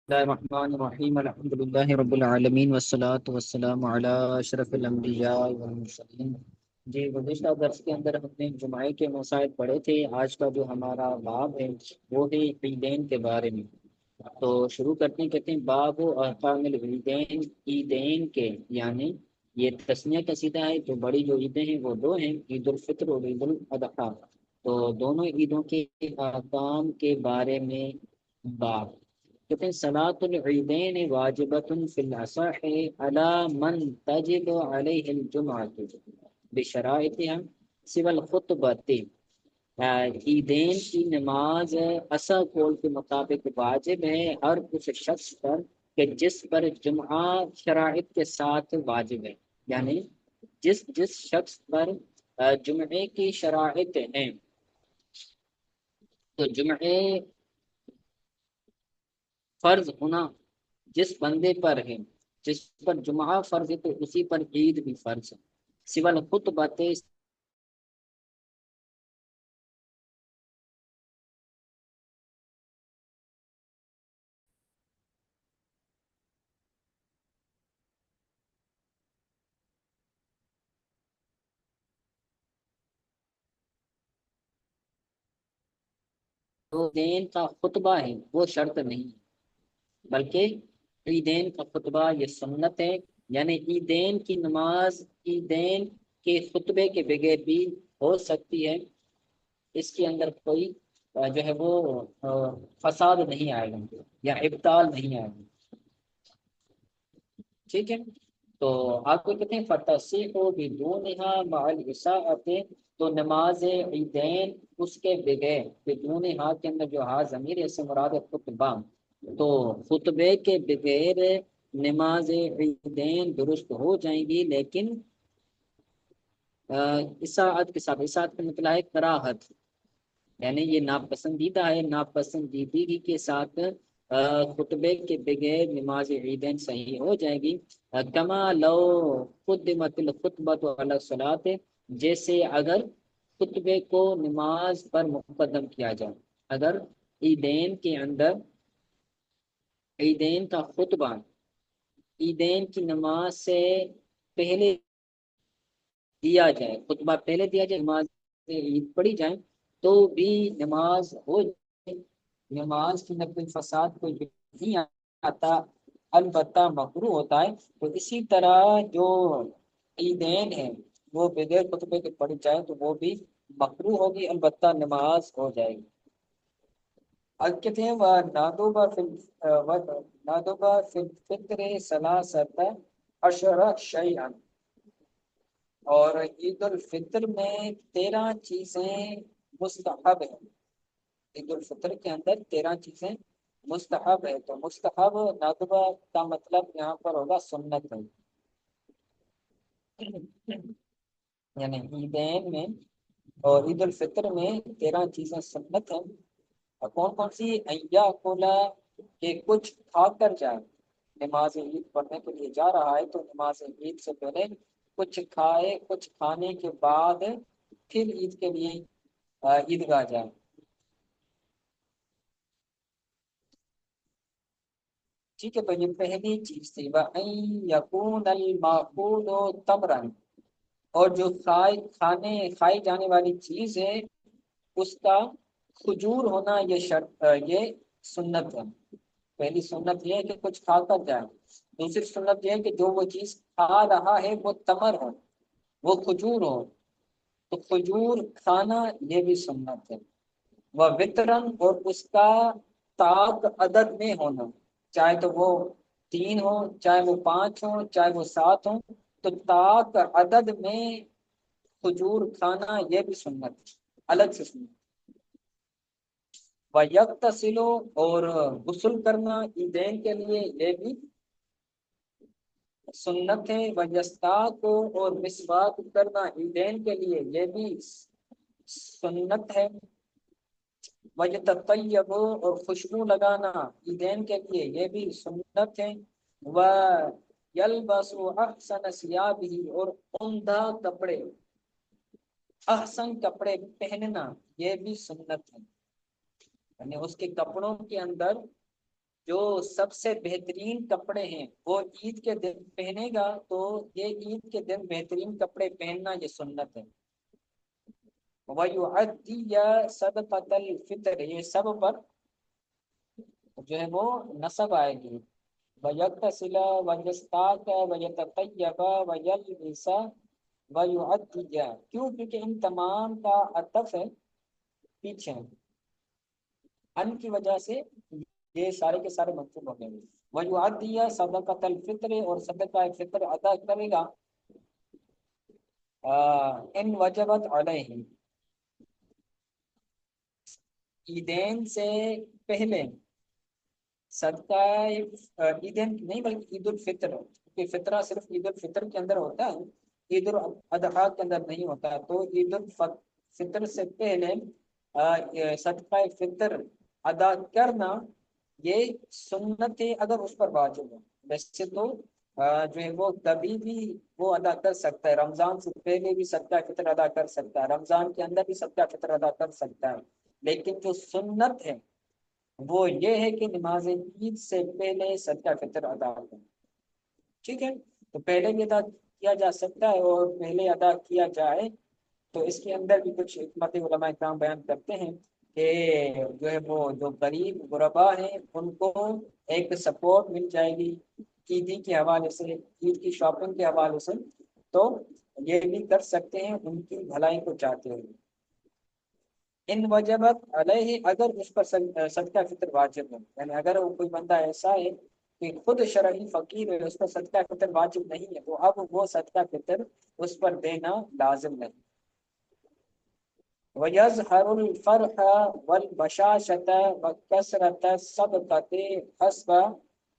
اللہ الرحمن الرحیم الحمد للہ رب العالمین والصلاة والسلام علی اشرف الانبیاء والمرسلین۔ جی گزشتہ درس کے اندر ہم نے جمعے کے مسائل پڑھے تھے۔ آج کا جو ہمارا باب ہے وہ ہے عیدین کے بارے میں۔ تو شروع کرتے ہیں، کہتے ہیں باب احکام العیدین، عیدین کے یعنی یہ تسنیہ کا صیغہ ہے، تو بڑی جو عیدیں ہیں وہ دو ہیں، عید الفطر اور عید الاضحیٰ۔ تو دونوں عیدوں کے احکام کے بارے میں باب کہتے ہیں صلاۃ العیدین واجبۃ فی الاصح علی من تجب علیہ الجمعۃ بشرائطها سوى الخطبۃ۔ عیدین کی نماز اصح قول کے مطابق واجب ہے ہر اس شخص پر کہ جس پر جمعہ شرائط کے ساتھ واجب ہے، یعنی جس شخص پر جمعے کی شرائط ہیں۔ تو جمعے فرض ہونا جس بندے پر ہے، جس پر جمعہ فرض ہے تو اسی پر عید بھی فرض ہے، سوى الخطبۃ۔ جو دین کا خطبہ ہے وہ شرط نہیں ہے، بلکہ عیدین کا خطبہ یہ سنت ہے، یعنی عیدین کی نماز عیدین کے خطبے کے بغیر بھی ہو سکتی ہے، اس کے اندر کوئی جو ہے وہ فساد نہیں آئے گا یا ابطال نہیں آئے گا۔ ٹھیک ہے، تو آپ کو کہتے ہیں فتصیح بدونہا مع الاساءۃ، تو نماز عیدین اس کے بغیر، بدونہا کے اندر جو ہا ضمیر ہے سے مراد ہے خطبہ، تو خطبے کے بغیر نماز عیدین درست ہو جائیں گی، لیکن اساعت کے ساتھ، اساعت کا مطلب ہے کراہت، یعنی یہ ناپسندیدہ ہے، ناپسندیدگی کے ساتھ خطبے کے بغیر نماز عیدین صحیح ہو جائے گی۔ کما لو قدمت الخطبۃ علی الصلاۃ، جیسے اگر خطبے کو نماز پر مقدم کیا جائے، اگر عیدین کے اندر عیدین کا خطبہ عیدین کی نماز سے پہلے دیا جائے، خطبہ پہلے دیا جائے، نماز عید پڑھی جائے تو بھی نماز ہو جائے، نماز کی نقل فساد کوئی نہیں آتا، البتہ مکروہ ہوتا ہے۔ تو اسی طرح جو عیدین ہے وہ بغیر خطبے کے پڑھی جائے تو وہ بھی مکروہ ہوگی، البتہ نماز ہو جائے گی۔ اب کہتے ہیں نادوبا فی الفطر ثلاثۃ عشر شیئا، اور عید الفطر میں 13 چیزیں مستحب ہیں، عید الفطر کے اندر 13 چیزیں مستحب ہے، تو مستحب نادبہ کا مطلب یہاں پر ہوگا سنت ہے، یعنی عیدین میں اور عید الفطر میں 13 چیزیں سنت ہیں۔ اور کون کون سی؟ ایا کولا، کہ کچھ کھا کر جائے، نماز عید پڑھنے کے لیے جا رہا ہے تو نماز عید سے پہلے کچھ کھائے، کچھ کھانے کے بعد پھر عید کے لیے عیدگاہ جائے۔ ٹھیک ہے، تو یہ پہلی چیز تھی وَأَن يَكُونَ الْمَأْكُولُ تَمْرًا، اور جو کھائی جانے والی چیز ہے اس کا کھجور ہونا، یہ شرط، یہ سنت ہے۔ پہلی سنت یہ ہے کہ کچھ کھا کر جائے، دوسری سنت یہ ہے کہ جو وہ چیز کھا رہا ہے وہ تمر ہو، وہ کھجور ہو، تو کھجور کھانا یہ بھی سنت ہے۔ وہ وطرن، اور اس کا طاق عدد میں ہونا، چاہے تو وہ 3 ہو، چاہے وہ 5 ہو، چاہے وہ 7 ہو، تو طاق عدد میں کھجور کھانا یہ بھی سنت ہے، الگ سے سنت۔ وَيَغْتَسِلُ، اور غسل کرنا عیدین کے لیے یہ بھی سنت ہے۔ وَيَسْتَاقُ، اور مسواک کرنا عیدین کے لیے یہ بھی سنت ہے۔ وَيَتَطَيَّبُ، اور خوشبو لگانا عیدین کے لیے یہ بھی سنت ہے۔ وَيَلْبَسُ أَحْسَنَ ثِيَابِهِ، اور عمدہ کپڑے، احسن کپڑے پہننا یہ بھی سنت ہے، یعنی اس کے کپڑوں کے اندر جو سب سے بہترین کپڑے ہیں وہ عید کے دن پہنے گا تو یہ عید کے دن بہترین کپڑے پہننا یہ سنت ہے۔ وَيُعَدِّيَ صَدْقَةَ الْفِطْرِ، یہ سب پر جو ہے وہ نصب آئے گی۔ وَيَغْتَسِلَ وَيَسْتَاكَ وَيَتَطَيَّبَ وَيَلْبِسَ وَيُعَدِّيَ، کیوں؟ کیونکہ ان تمام کا عطف ہے پیچھے، ان کی وجہ سے یہ سارے کے سارے منصوب ہو گئے۔ وَيُعَدِّيَ صَدَقَةَ الْفِطْرِ، اور صدقہ فطر ادا کرے گا، ان وجبت علیہ، عیدین سے پہلے، صدقہ عیدین نہیں بلکہ عید الفطر، کیونکہ فطرہ صرف عید الفطر کے اندر ہوتا ہے، عید الاضحیٰ کے اندر نہیں ہوتا، تو عید الفطر سے پہلے صدقہ فطر ادا کرنا یہ سنت ہے اگر اس پر واجب ہے۔ ویسے تو جو ہے وہ کبھی بھی وہ ادا کر سکتا ہے، رمضان سے پہلے بھی صدقہ فطر ادا کر سکتا ہے، رمضان کے اندر بھی صدقہ فطر ادا کر سکتا ہے، لیکن جو سنت ہے وہ یہ ہے کہ نماز عید سے پہلے صدقہ فطر ادا کریں۔ ٹھیک ہے، تو پہلے بھی ادا کیا جا سکتا ہے، اور پہلے ادا کیا جائے تو اس کے اندر بھی کچھ حکمت علماء کرام بیان کرتے ہیں کہ جو ہے وہ جو غریب غربا ہیں ان کو ایک سپورٹ مل جائے گی عیدی کے حوالے سے، عید کی شاپنگ کے حوالے سے، تو یہ بھی کر سکتے ہیں ان کی بھلائی کو چاہتے ہوئے۔ ان وجبت علیہ، اگر اس پر صدقہ فطر واجب ہے، یعنی اگر وہ کوئی بندہ ایسا ہے کہ خود شرعی فقیر ہے، اس پر صدقہ فطر واجب نہیں ہے، تو اب وہ صدقہ فطر اس پر دینا لازم نہیں۔ وَيَظْهَرُ الْفَرْحَ وَالْبَشَاشَةَ وَكَثْرَةَ الصَّدْقَةِ حَسْبَ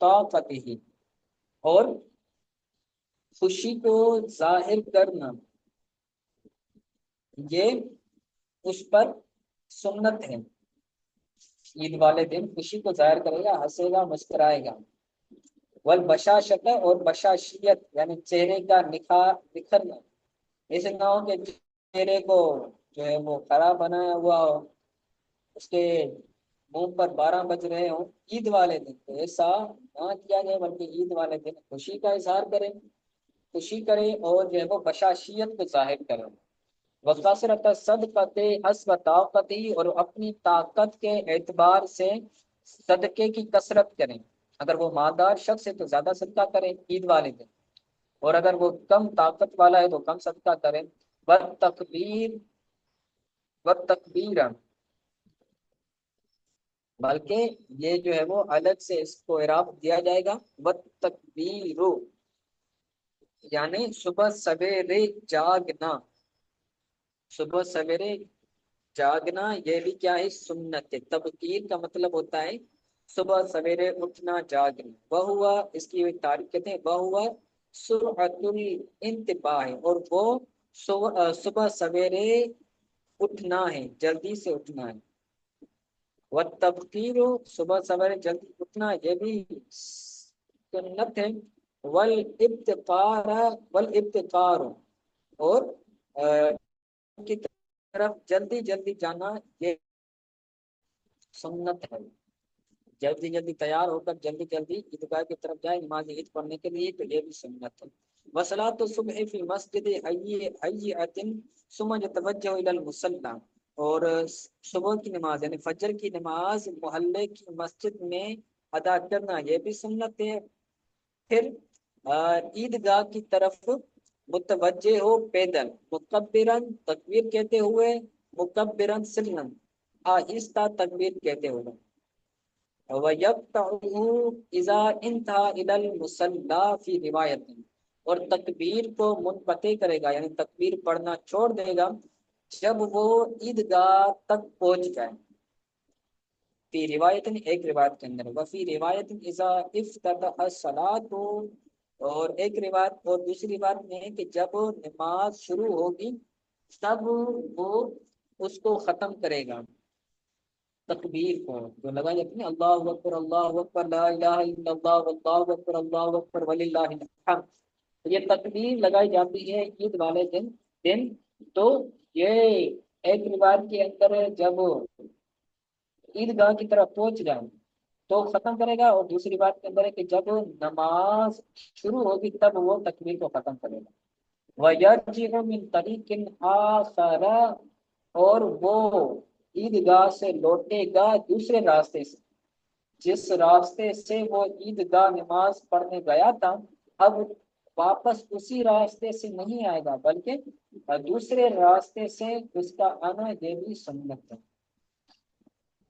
طَاقَتِهِ، اور خوشی کو ظاہر کرنا یہ اس پر سنت ہے۔ عید والے دن خوشی کو ظاہر کرے گا، ہنسے گا، مسکرائے گا۔ والبشاشت، اور بشاشیت یعنی چہرے کا نکھرنا، ایسے نہ ہو کہ چہرے کو جو ہے وہ خراب بنایا ہوا ہو، اس کے منہ پر 12 بج رہے ہوں عید والے دن، تو ایسا نہ کیا جائے، بلکہ عید والے دن خوشی کا اظہار کریں، خوشی کرے، اور جو ہے وہ بشاشیت کو ظاہر کرے۔ وَقَصْرَةَ الصَّدْقَةِ حَسْبَ طَاقَتِهِ، اور اپنی طاقت کے اعتبار سے صدقے کی کثرت کریں، اگر وہ مالدار شخص ہے تو زیادہ صدقہ کریں عید والے دن، اور اگر وہ کم طاقت والا ہے تو کم صدقہ کریں۔ وَالتَّكْبِيرَ، بلکہ یہ جو ہے وہ الگ سے اس کو اعراب دیا جائے گا، وَالتَّكْبِيرُ، یعنی صبح سویرے جاگنا، صبح سویرے جاگنا یہ بھی کیا ہے؟ سنت ہے۔ تبکیر کا مطلب ہوتا ہے صبح سویرے اٹھنا، جاگنا۔ وہ اس کی تعریف کہتے ہیں، وہ سرعت الانتباہ، اور وہ صبح سویرے اٹھنا ہے، جلدی سے اٹھنا ہے۔ والتبکیر، صبح سویرے جلدی اٹھنا یہ بھی سنت ہے۔ والابتکار، اور کی طرف جلدی جلدی جانا یہ سنت ہے، جلدی جلدی تیار ہو کر جلدی جلدی عیدگاہ کی طرف جائے نماز عید پڑھنے کے لیے، تو یہ بھی سنت ہے۔ وصلاۃ الصبح فی مسجد حیۃ ثم یتوجہ الی المصلی، اور صبح کی نماز یعنی فجر کی نماز محلے کی مسجد میں ادا کرنا یہ بھی سنت ہے۔ پھر عیدگاہ کی طرف متوجہ ہو پیدل، مکبرن تکبیر کہتے ہوئے، مکبرن سرن آہستہ تکبیر کہتے ہوئے۔ وَيَقْطَعُهُ إِذَا انْتَهَى إِلَى الْمُصَلَّى فِي رِوَایَةٍ، اور تکبیر کو منقطع کرے گا، یعنی تکبیر پڑھنا چھوڑ دے گا جب وہ عیدگاہ تک پہنچ جائے۔ فی روایت، ایک روایت کے اندر، وفی روایت اذا افتتح الصلاۃ، اور ایک روایت اور دوسری روایت میں ہے کہ جب نماز شروع ہوگی تب وہ اس کو ختم کرے گا، تکبیر کو جو لگائی جاتی ہے، اللہ اکبر اللہ اکبر لا الہ الا اللہ واللہ اکبر اللہ اکبر وللہ الحمد، یہ تکبیر لگائی جاتی ہے عید والے دن۔ تو یہ ایک روایت کے اندر ہے جب عیدگاہ کی طرف پہنچ جائیں تو ختم کرے گا، اور دوسری بات کے اندر ہے کہ جب نماز شروع ہوگی تب وہ تکبیر کو ختم کرے گا۔ وَيَرْجِعُ مِنْ طَرِيقٍ آخَرَ، اور وہ عیدگاہ سے لوٹے گا دوسرے راستے سے، جس راستے سے وہ عیدگاہ نماز پڑھنے گیا تھا، اب واپس اسی راستے سے نہیں آئے گا بلکہ دوسرے راستے سے اس کا آنا یہ بھی سنت ہے۔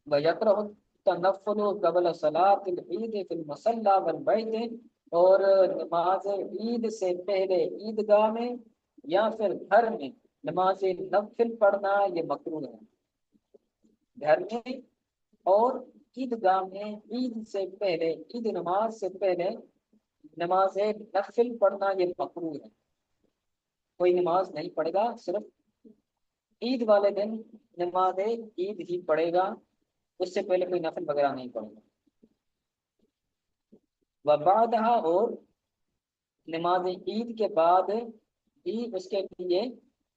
وَيَقْرَأُ التَّنَفُّلُ قبل صلاۃ العید فی المصلی والبیت، اور نماز عید سے پہلے عیدگاہ میں یا پھر گھر میں نماز نفل پڑھنا یہ مکروہ ہے۔ گھر میں اور عیدگاہ میں عید سے پہلے، عید نماز سے پہلے نماز نفل پڑھنا یہ مکروہ ہے۔ کوئی نماز نہیں پڑھے گا، صرف عید والے دن نماز عید ہی پڑھے گا، اس سے پہلے کوئی نفل وغیرہ نہیں پڑھے گا۔ وبعدها، اور نماز عید کے بعد بھی اس کے لیے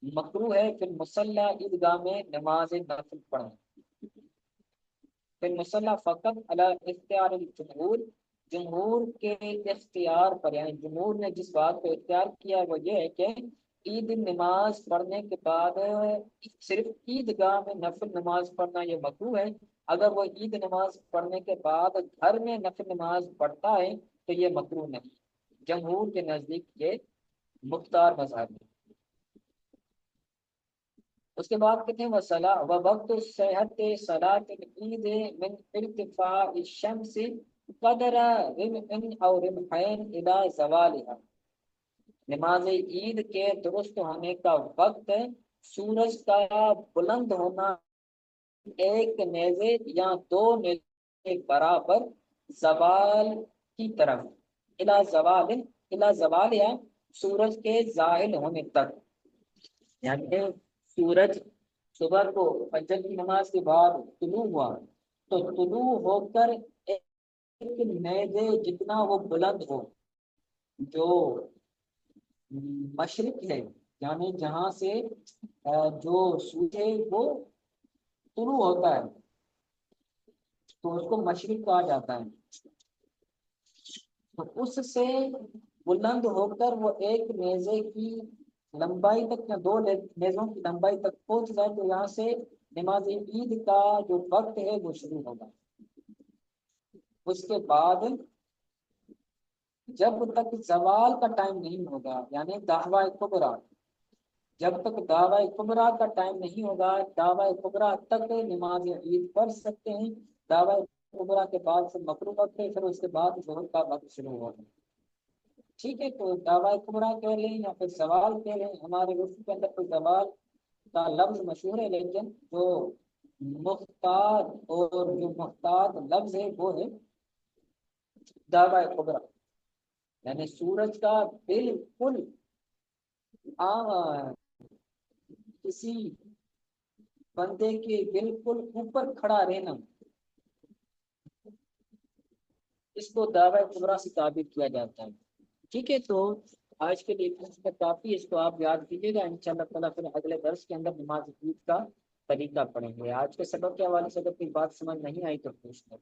مکروہ ہے پھر مصلی عیدگاہ میں نماز نفل پڑھنا۔ پھر مصلی فقط علی اختیار الجمہور، جمہور کے اختیار پر، یعنی جمہور نے جس بات کو اختیار کیا وہ یہ ہے کہ عید نماز پڑھنے کے بعد صرف عیدگاہ میں نفل نماز پڑھنا یہ مکروہ ہے۔ اگر وہ عید نماز پڑھنے کے بعد گھر میں نفل نماز پڑھتا ہے تو یہ مکروہ نہیں۔ جمہور کے نزدیک یہ مختار مذہب ہے۔ اس کے بعد کہتے ہیں وقت صحت صلاۃ العید من ارتفاع الشمس قدر رمح او رمحین الى زوالها، نماز عید کے درست ہونے کا وقت سورج کا بلند ہونا ایک نیزے یا دو نیزے کے برابر زوال کی طرف، الى زوال یا سورج کے زائل ہونے تک، یعنی سورج صبح کو فجر کی نماز کے بعد طلوع ہوا تو طلوع ہو کر ایک نیزے جتنا وہ بلند ہو، جو مشرق ہے یعنی جہاں سے جو سورج ہے وہ طلوع ہوتا ہے تو اس کو مشرق کہا جاتا ہے، تو اس سے بلند ہو کر وہ ایک نیزے کی لمبائی تک یا دو نیزوں کی لمبائی تک پہنچ جائے تو یہاں سے نماز عید کا جو وقت ہے وہ شروع ہوگا۔ اس کے بعد جب تک زوال کا ٹائم نہیں ہوگا، یعنی دعوی کبریٰ، جب تک دعوی کبریٰ کا ٹائم نہیں ہوگا، دعوی کبریٰ تک نماز عید پڑھ سکتے ہیں۔ دعوی کبریٰ کے بعد سے مکروہ وقت ہے، پھر اس کے بعد ظہر کا وقت شروع ہوگا۔ ٹھیک ہے، تو دعوی کبریٰ کہہ لیں یا پھر زوال کہہ لیں، ہمارے اردو کے اندر کوئی زوال کا لفظ مشہور ہے، لیکن جو مختار اور جو محتاط لفظ ہے وہ ہے دعوی کبریٰ، یعنی سورج کا بالکل کسی بندے کے بالکل اوپر کھڑا رہنا، اس کو دعوی کبریٰ سے تعبیر کیا جاتا ہے۔ ٹھیک ہے، تو آج کے لیے کافی ہے، اس کو آپ یاد کیجیے گا، انشاءاللہ تعالیٰ پھر اگلے درس کے اندر نماز عید کا طریقہ پڑھیں گے۔ آج کے سبق کے حوالے سے اگر کوئی بات سمجھ نہیں آئی تو پوچھ لیں۔